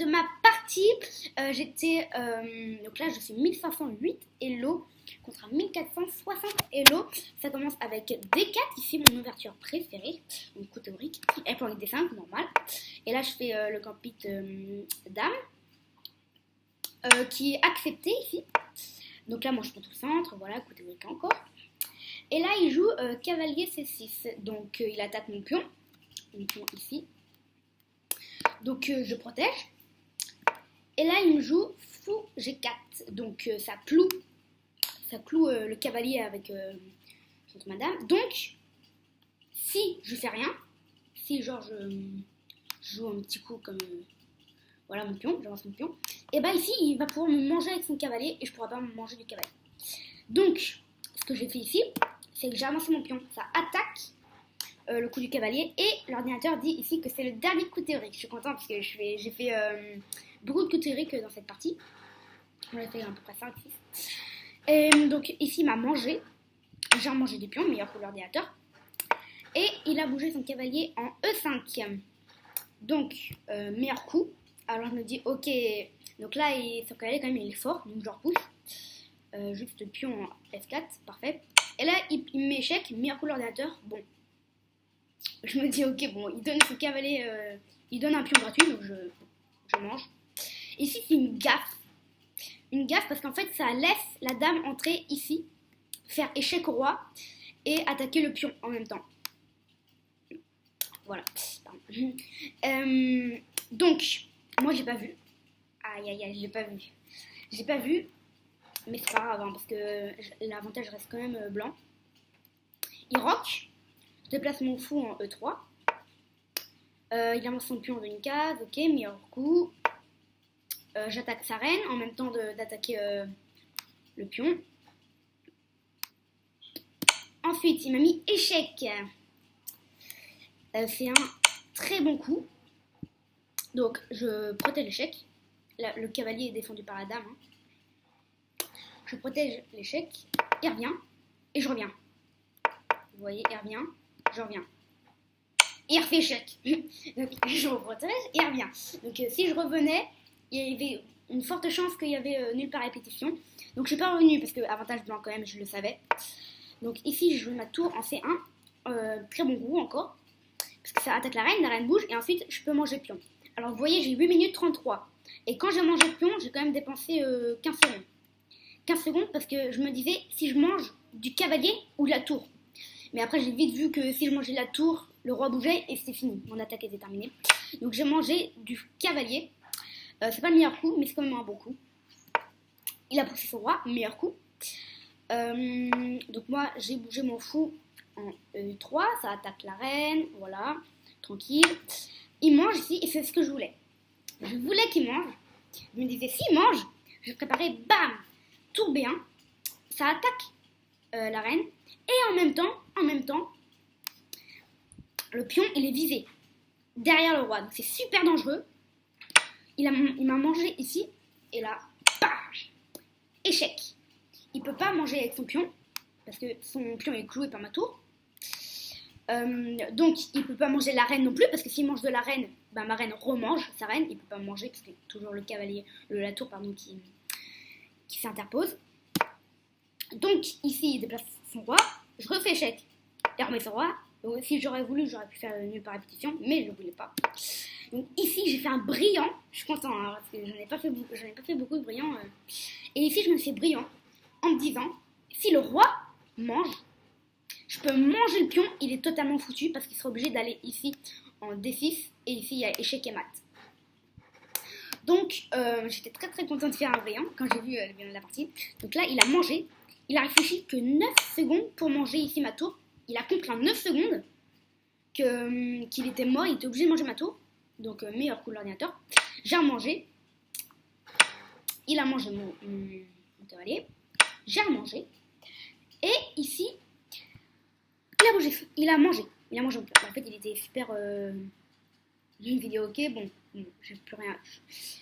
de ma partie. Donc là, je suis 1508 Elo contre 1460 Elo. Ça commence avec D4, ici mon ouverture préférée, donc coup théorique, et pour les dessins, normal. Et là, je fais le gambit dame, qui est accepté ici. Donc là, moi, je prends tout le centre, voilà, coup théorique encore. Et là, il joue cavalier C6, donc il attaque mon pion ici. Donc je protège. Et là, il me joue fou G4, donc ça cloue le cavalier avec contre madame. Donc, si je fais rien, si genre je joue un petit coup comme voilà mon pion, j'avance mon pion, et bah ici, il va pouvoir me manger avec son cavalier et je pourrai pas me manger du cavalier. Donc, ce que j'ai fait ici, c'est que j'ai avancé mon pion, ça attaque le coup du cavalier et l'ordinateur dit ici que c'est le dernier coup théorique. Je suis contente parce que j'ai fait beaucoup de coups théoriques dans cette partie. On a fait à peu près 5-6. Et donc ici il m'a mangé, j'ai mangé des pions, meilleur pour l'ordinateur. Et il a bougé son cavalier en E5. Donc meilleur coup. Alors je me dis ok, donc là son cavalier quand même il est fort, donc je repousse. Juste pion en F4, parfait. Et là, il m'échec, meilleur coup de l'ordinateur. Bon, je me dis, ok, bon, il donne son cavalier, il donne un pion gratuit, donc je mange. Ici, c'est une gaffe. Une gaffe parce qu'en fait, ça laisse la dame entrer ici, faire échec au roi et attaquer le pion en même temps. Voilà. Donc, moi, j'ai pas vu. Aïe, aïe, aïe, j'ai pas vu. J'ai pas vu. Mais c'est pas grave, hein, parce que l'avantage reste quand même blanc. Il rock. Je déplace mon fou en E3. Il avance son pion de une case. Ok, meilleur coup. J'attaque sa reine en même temps d'attaquer le pion. Ensuite, il m'a mis échec. C'est un très bon coup. Donc, je protège l'échec. Le cavalier est défendu par la dame. Hein. Je protège l'échec, il revient, et je reviens. Vous voyez, il revient, je reviens. Il refait échec. Donc je reprotège, il revient. Donc si je revenais, il y avait une forte chance qu'il y avait nulle part répétition. Donc je suis pas revenue, parce que avantage blanc quand même, je le savais. Donc ici, je joue ma tour en C1. Très bon coup encore. Parce que ça attaque la reine bouge, et ensuite je peux manger pion. Alors vous voyez, j'ai 8 minutes 33. Et quand j'ai mangé pion, j'ai quand même dépensé 15 secondes. 15 secondes parce que je me disais si je mange du cavalier ou de la tour. Mais après j'ai vite vu que si je mangeais de la tour, le roi bougeait et c'était fini, mon attaque était terminée. Donc j'ai mangé du cavalier. C'est pas le meilleur coup mais c'est quand même un bon coup. Il a poussé son roi, meilleur coup. Donc moi j'ai bougé mon fou en E3, ça attaque la reine, voilà, tranquille. Il mange ici et c'est ce que je voulais. Je voulais qu'il mange. Je me disais s'il mange, je préparais bam tour B1, ça attaque la reine et en même temps, le pion il est visé derrière le roi, donc c'est super dangereux. Il m'a mangé ici et là, bam, échec. Il peut pas manger avec son pion parce que son pion est cloué par ma tour. Donc il peut pas manger la reine non plus parce que s'il mange de la reine, bah, ma reine remange sa reine. Il peut pas manger parce que c'est toujours le cavalier, la tour pardon qui s'interpose. Donc ici il déplace son roi, je refais échec, il remet son roi. Donc si j'aurais voulu, j'aurais pu faire nul par répétition, mais je ne voulais pas. Donc ici j'ai fait un brillant, je suis contente hein, parce que j'en ai pas fait beaucoup de brillants. Et ici je me fais brillant en me disant, si le roi mange, je peux manger le pion, il est totalement foutu parce qu'il sera obligé d'aller ici en D6 et ici il y a échec et mat. Donc j'étais très très contente de faire un brillant quand j'ai vu la partie. Donc là il a mangé. Il a réfléchi que 9 secondes pour manger ici ma tour. Il a compris en 9 secondes qu'il était mort, il était obligé de manger ma tour. Donc meilleur coup de l'ordinateur. J'ai remangé. Il a mangé mon cavalier. J'ai remangé. Et ici, il a mangé. En fait, il était super... J'ai une vidéo ok, bon, j'ai plus rien.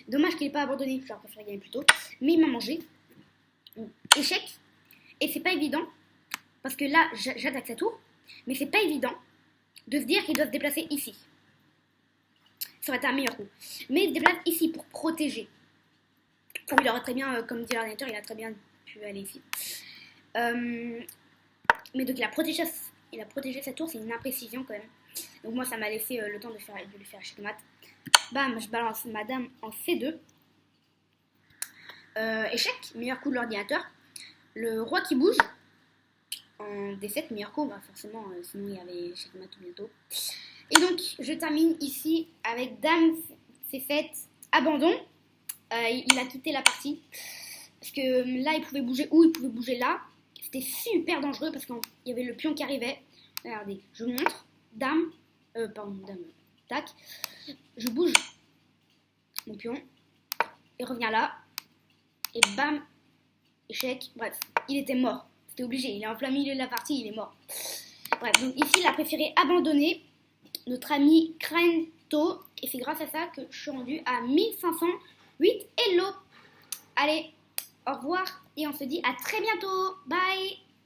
Dommage qu'il n'ait pas abandonné, j'aurais préféré gagner plus tôt. Mais il m'a mangé. Échec. Et c'est pas évident, parce que là, j'attaque sa tour, mais c'est pas évident de se dire qu'il doit se déplacer ici. ça aurait été un meilleur coup. Mais il se déplace ici pour protéger. Enfin, il aurait très bien, comme dit l'ordinateur, il a très bien pu aller ici. Mais donc il a protégé sa tour, c'est une imprécision quand même. Donc moi ça m'a laissé le temps de lui faire checkmate. Bam, je balance ma dame en C2. Échec, meilleur coup de l'ordinateur. Le roi qui bouge en D7, meilleur coup, bah forcément, sinon il y avait checkmate tout bientôt. Et donc je termine ici avec dame C7, abandon. Il a quitté la partie parce que là il pouvait bouger où, il pouvait bouger là. C'était super dangereux parce qu'il y avait le pion qui arrivait. Regardez, je vous montre. Dame, tac. Je bouge mon pion. Il revient là. Et bam, échec. Bref, il était mort. C'était obligé. Il est en plein milieu de la partie, il est mort. Bref, donc ici, il a préféré abandonner notre ami Crento. Et c'est grâce à ça que je suis rendue à 1508 Hello. Allez, au revoir. Et on se dit à très bientôt. Bye.